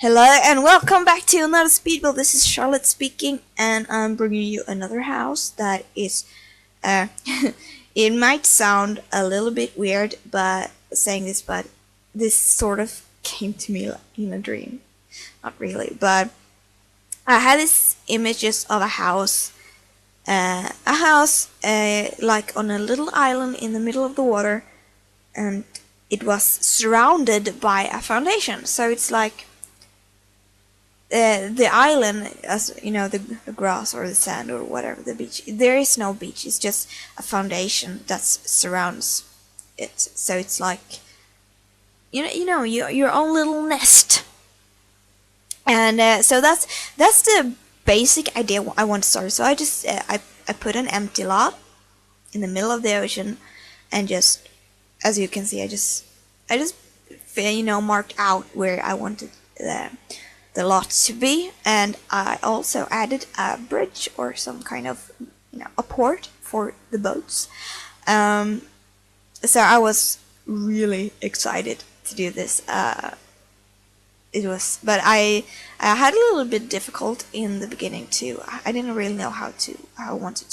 Hello and welcome back to another speed build. This is Charlotte speaking, and I'm bringing you another house that is, it might sound a little bit weird, but this sort of came to me in a dream. Not really, but I had this images of a house like on a little island in the middle of the water, and it was surrounded by a foundation. So it's like the island, as you know, the grass or the sand or whatever, the beach. There is no beach. It's just a foundation that surrounds it. So it's like your own little nest. And so that's the basic idea I want to start. So I put an empty lot in the middle of the ocean, and just as you can see, I just marked out where I wanted the lot to be, and I also added a bridge or some kind of a port for the boats. So I was really excited to do this. But I had a little bit difficult in the beginning too. I didn't really know how I wanted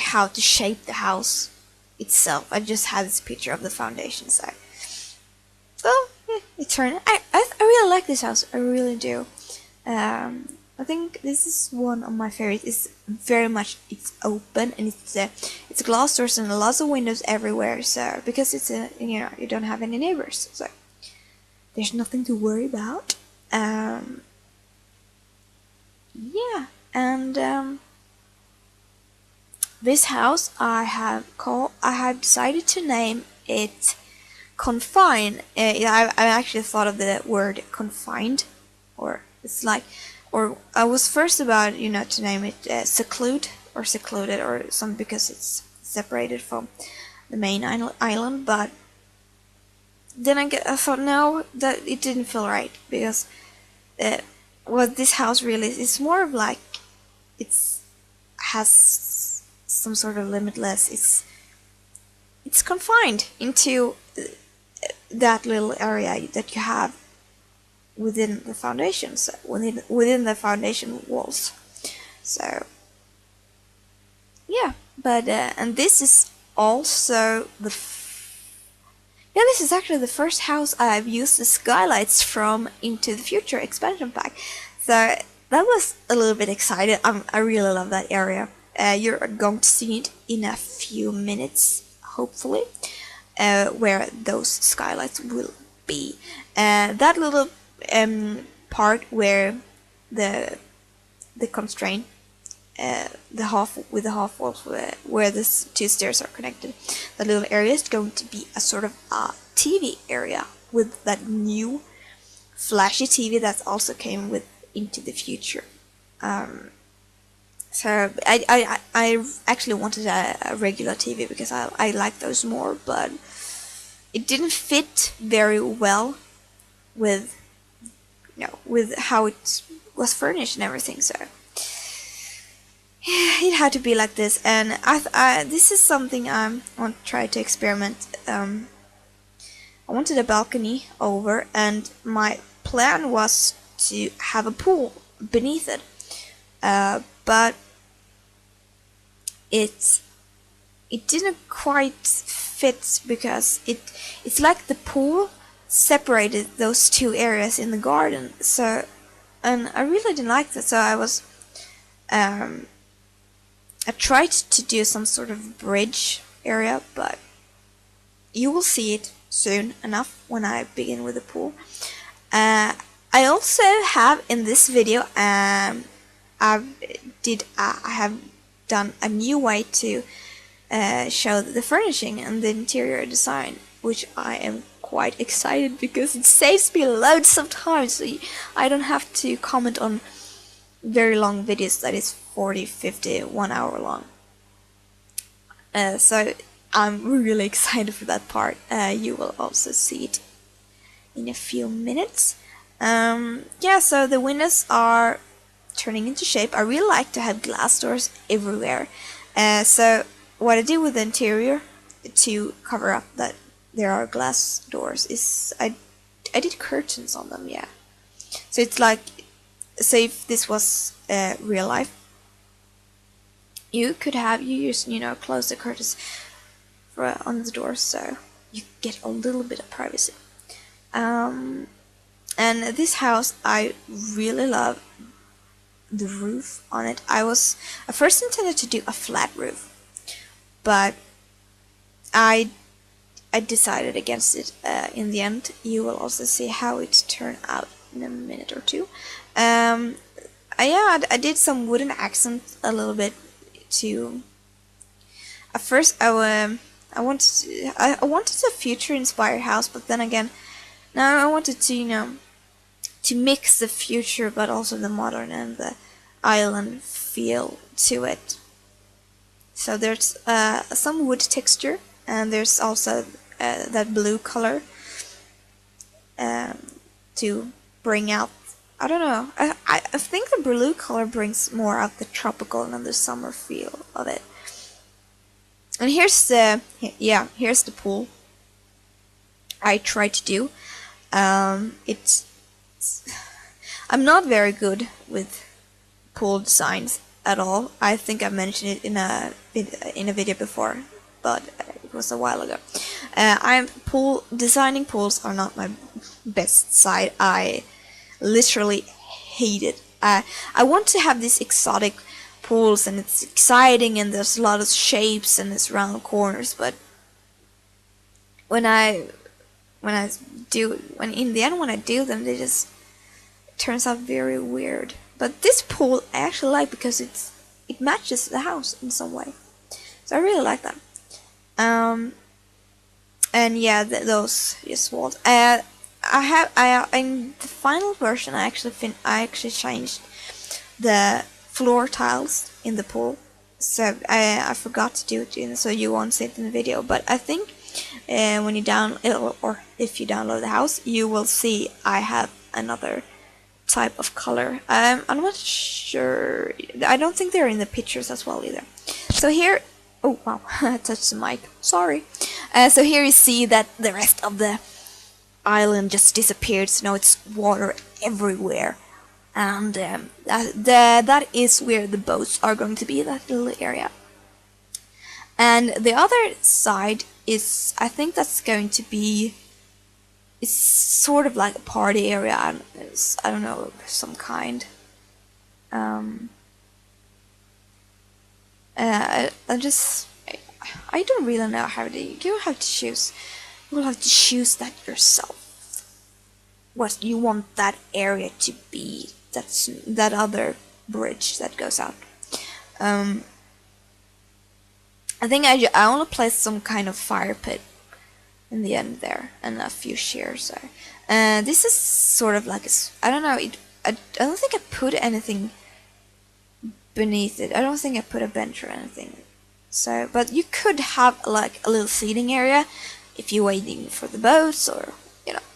how to shape the house itself. I just had this picture of the foundation side. Well, it turned. I really like this house. I really do. I think this is one of my favorites. It's very much open, and it's glass doors and lots of windows everywhere. So because you don't have any neighbors, so there's nothing to worry about. Yeah, and this house I have decided to name it Confine. I actually thought of the word confined, or I was first about to name it seclude or secluded or something, because it's separated from the main island. But then I thought no, that it didn't feel right, because what this house really is more of like has some sort of limitless. It's confined into that little area that you have within the foundations, within the foundation walls. So yeah, but and this is also this is actually the first house I've used the skylights from Into the Future expansion pack. So that was a little bit excited. I really love that area. You're going to see it in a few minutes, hopefully. Where those skylights will be. That little part where the constraint, the half walls where the two stairs are connected, that little area is going to be a sort of a TV area with that new flashy TV that also came with Into the Future. So I actually wanted a regular TV because I like those more, but it didn't fit very well with with how it was furnished and everything. So it had to be like this, and this is something I want to try to experiment. I wanted a balcony over, and my plan was to have a pool beneath it, but it didn't quite fit, because it's like the pool separated those two areas in the garden. So, and I really didn't like that. So I tried to do some sort of bridge area, but you will see it soon enough when I begin with the pool. I also have in this video I have done a new way to show the furnishing and the interior design, which I am quite excited because it saves me loads of time, so I don't have to comment on very long videos that is 40, 50, 1 hour long. So I'm really excited for that part. You will also see it in a few minutes. Yeah, so the windows are turning into shape. I really like to have glass doors everywhere. So what I did with the interior to cover up that there are glass doors is I I did curtains on them, yeah. So it's like, say if this was real life, you just close the curtains on the doors, so you get a little bit of privacy. And this house, I really love the roof on it. I first intended to do a flat roof, but I decided against it in the end. You will also see how it turned out in a minute or two. I did some wooden accents a little bit to. At first, I wanted a future inspired house, but then again, now I wanted to to mix the future but also the modern and the island feel to it. So there's some wood texture, and there's also that blue color to bring out. I don't know. I think the blue color brings more out the tropical and the summer feel of it. And here's the pool I tried to do. It's I'm not very good with pool designs at all. I think I mentioned it in a video before, but it was a while ago. Designing pools are not my best side. I literally hate it. I want to have these exotic pools, and it's exciting, and there's a lot of shapes and it's round corners, but when I do them, they just turns out very weird. But this pool I actually like because it matches the house in some way, so I really like that. And yeah, those just walls. In the final version, I actually changed the floor tiles in the pool, so I forgot to do it, so you won't see it in the video. But I think when you if you download the house, you will see I have another type of color. I'm not sure. I don't think they're in the pictures as well either. So here, oh wow, I touched the mic. Sorry. So here you see that the rest of the island just disappeared. So now it's water everywhere. And that is where the boats are going to be, that little area. And the other side is, I think that's going to be, it's sort of like a party area. I don't know, some kind. I don't really know how to. You have to choose. You will have to choose that yourself. What you want that area to be. That's that other bridge that goes out. I think I only placed some kind of fire pit in the end there, and a few chairs there. This is sort of like I don't know. I don't think I put anything beneath it. I don't think I put a bench or anything. So, but you could have like a little seating area if you're waiting for the boats or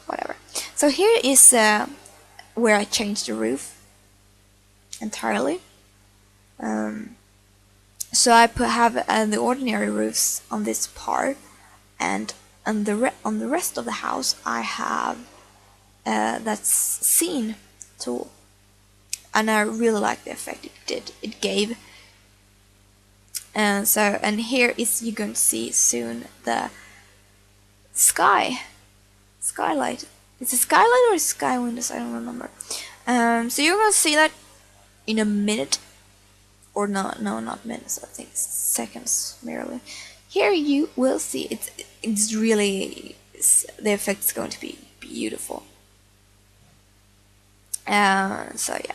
whatever. So here is where I changed the roof entirely. So I have the ordinary roofs on this part, and on the rest of the house I have that's scene tool, and I really like the effect it gave. And here is, you're going to see soon the skylight. It's a skylight or a sky windows, I don't remember. So you're going to see that in a minute, or no, not minutes, I think seconds merely. Here you will see it's really, the effect is going to be beautiful. So yeah,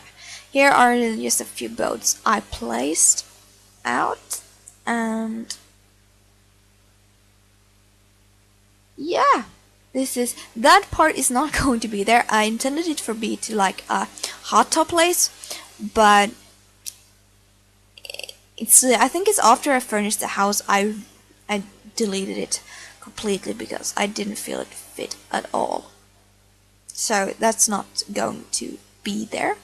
here are just a few boats I placed out, and yeah, that part is not going to be there. I intended it for be to like a hot tub place, but I think it's after I furnished the house I deleted it completely because I didn't feel it fit at all. So that's not going to be there.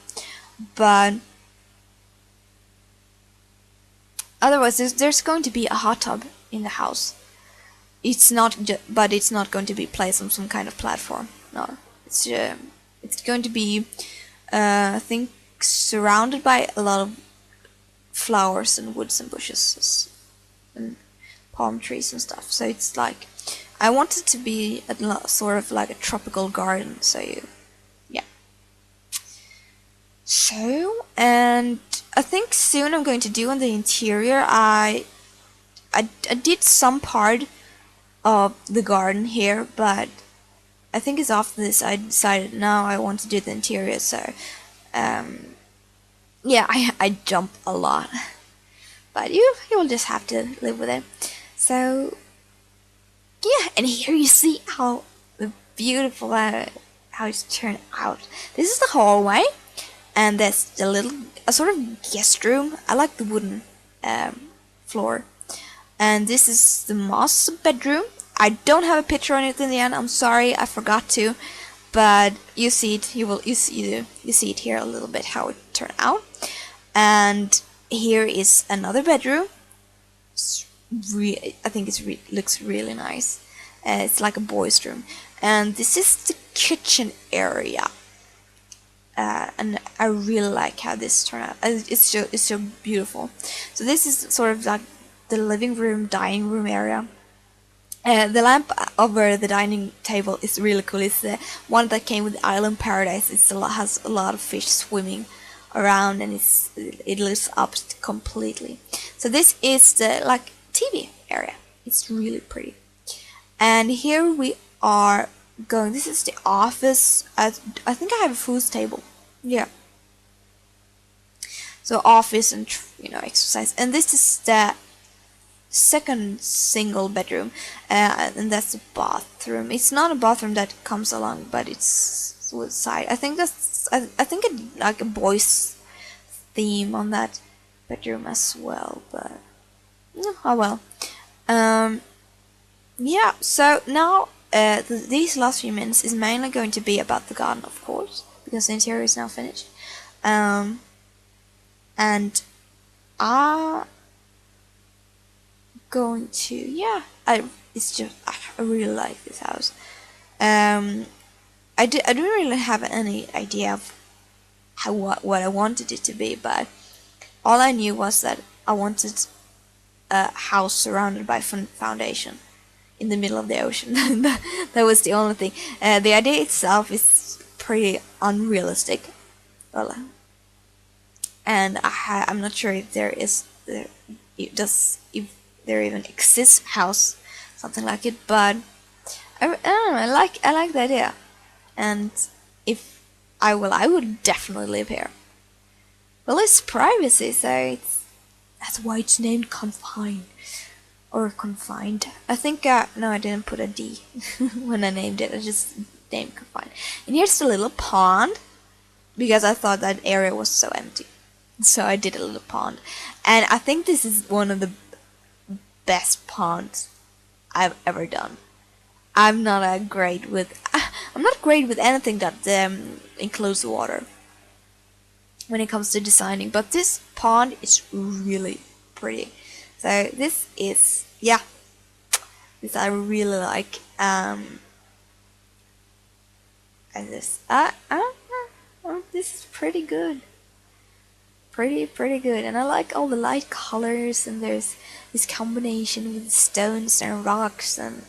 But otherwise, there's going to be a hot tub in the house. But it's not going to be placed on some kind of platform. No, it's going to be I think surrounded by a lot of flowers and woods and bushes and palm trees and stuff. So it's like I want it to be sort of like a tropical garden. So yeah. So, and I think soon I'm going to do on the interior. I did some part of the garden here, but I think it's after this I decided now I want to do the interior. So yeah, I jump a lot, but you will just have to live with it. So yeah, and here you see how beautiful how it's turned out. This is the hallway, and there's a sort of guest room. I like the wooden floor. And this is the master bedroom. I don't have a picture on it in the end. I'm sorry, I forgot to, but you see it. You see it here a little bit how it turned out. And here is another bedroom. I think it looks really nice. It's like a boys' room. And this is the kitchen area. And I really like how this turned out. It's so beautiful. So this is sort of like the living room, dining room area. The lamp over the dining table is really cool. It's the one that came with Island Paradise. Has a lot of fish swimming around, and it lights up completely. So this is the like TV area. It's really pretty. And here we are going. This is the office. I think I have a food table. Yeah. So office and exercise. And this is the second single bedroom, and that's the bathroom. It's not a bathroom that comes along, but it's with side. I think it like a boys theme on that bedroom as well, but oh well. Yeah, so now these last few minutes is mainly going to be about the garden, of course, because the interior is now finished. And going to I really like this house. I don't really have any idea of what I wanted it to be, but all I knew was that I wanted a house surrounded by foundation in the middle of the ocean. That was the only thing. The idea itself is pretty unrealistic. Well, and I'm not sure if if there even exists house something like it, but I don't know, I like the idea, and if I would definitely live here. Well, it's privacy, so that's why it's named Confine or Confined. I think no, I didn't put a D when I named it. I just named Confine. And here's the little pond, because I thought that area was so empty, so I did a little pond. And I think this is one of the best ponds I've ever done. I'm not great with anything that includes water when it comes to designing, but this pond is really pretty. So this is this I really like. And this this is pretty good. Pretty good, and I like all the light colors, and there's this combination with stones and rocks and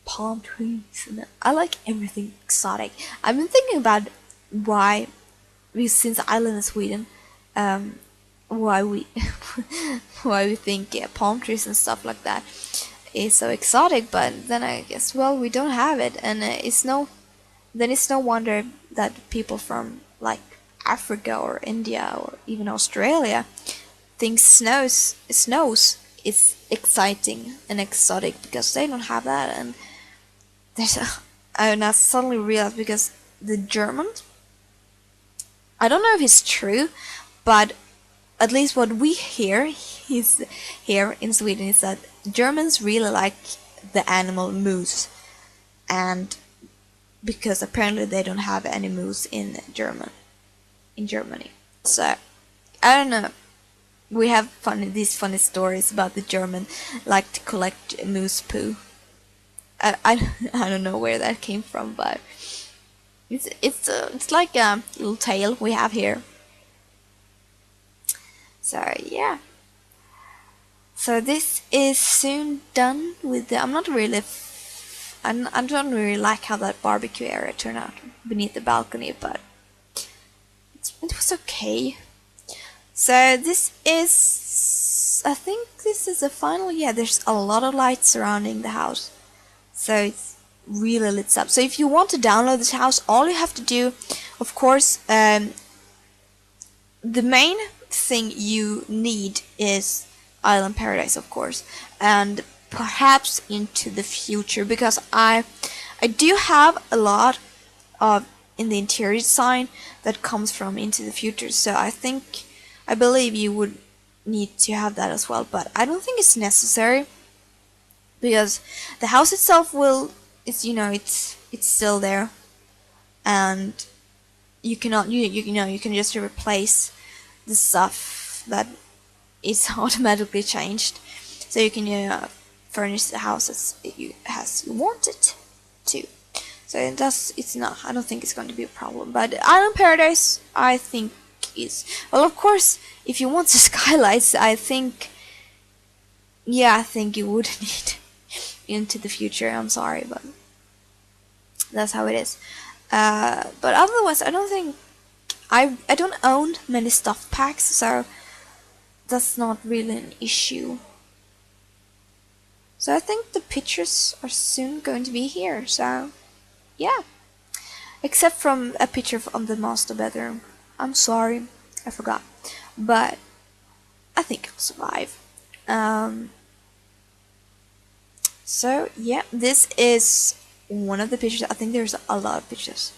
palm trees, and I like everything exotic. I've been thinking about why since the island of Sweden, why we why we think palm trees and stuff like that is so exotic, but then I guess, well, we don't have it, and it's no wonder that people from like Africa or India or even Australia think snows is exciting and exotic, because they don't have that. And I suddenly realized, because the Germans, I don't know if it's true, but at least what we hear is here in Sweden is that Germans really like the animal moose, and because apparently they don't have any moose in Germany. So I don't know. We have these funny stories about the German like to collect moose poo. I don't know where that came from, but It's like a little tail we have here. So yeah. So this is soon done with the. I'm not really. I don't really like how that barbecue area turned out beneath the balcony, but it was okay. So this is. I think this is the final. Yeah, there's a lot of light surrounding the house, so it's really lit up. So if you want to download this house, all you have to do, of course, the main thing you need is Island Paradise, of course, and perhaps Into the Future, because I do have a lot of in the interior design that comes from Into the Future, so I believe you would need to have that as well, but I don't think it's necessary because the house itself it's still there, and you cannot you can just replace the stuff that is automatically changed, so you can furnish the house as you want it to. So it's not. I don't think it's going to be a problem. But Island Paradise, I think is well. Of course, if you want the skylights, I think you would need Into the Future. I'm sorry, but that's how it is. But otherwise, I don't think I don't own many stuff packs, so that's not really an issue. So I think the pictures are soon going to be here. So yeah, except from a picture of the master bedroom. I'm sorry, I forgot, but I think I'll survive. So yeah, this is one of the pictures. I think there's a lot of pictures,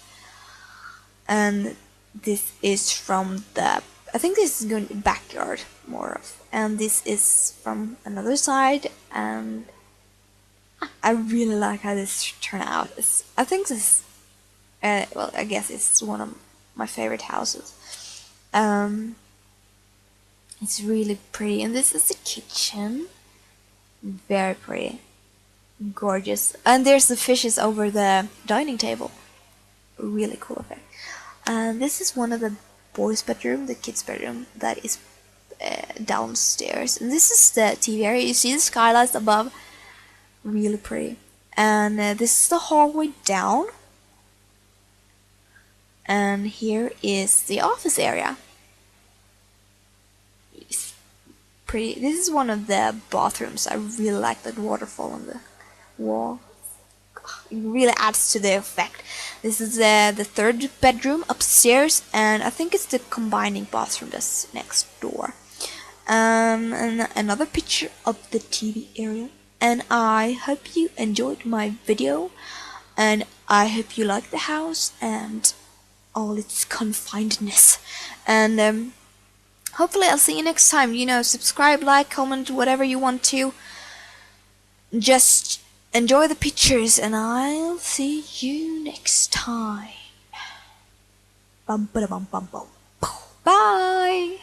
and this is from the. I think this is going to be backyard more of, and this is from another side, and I really like how this turned out. I think this, well, I guess it's one of my favorite houses. It's really pretty, and this is the kitchen. Very pretty, gorgeous, and there's the fishes over the dining table. Really cool effect. And this is one of the boys' bedroom, the kids' bedroom that is downstairs, and this is the TV area. You see the skylights above, really pretty. And this is the hallway down, and here is the office area. It's pretty. This is one of the bathrooms. I really like that waterfall on the wall. It really adds to the effect. This is the third bedroom upstairs, and I think it's the combining bathroom that's next door. And another picture of the TV area. And I hope you enjoyed my video, and I hope you like the house and all its confinedness. And hopefully I'll see you next time. Subscribe, like, comment, whatever you want to. Just enjoy the pictures, and I'll see you next time. Bum ba da bum bum bum. Bye.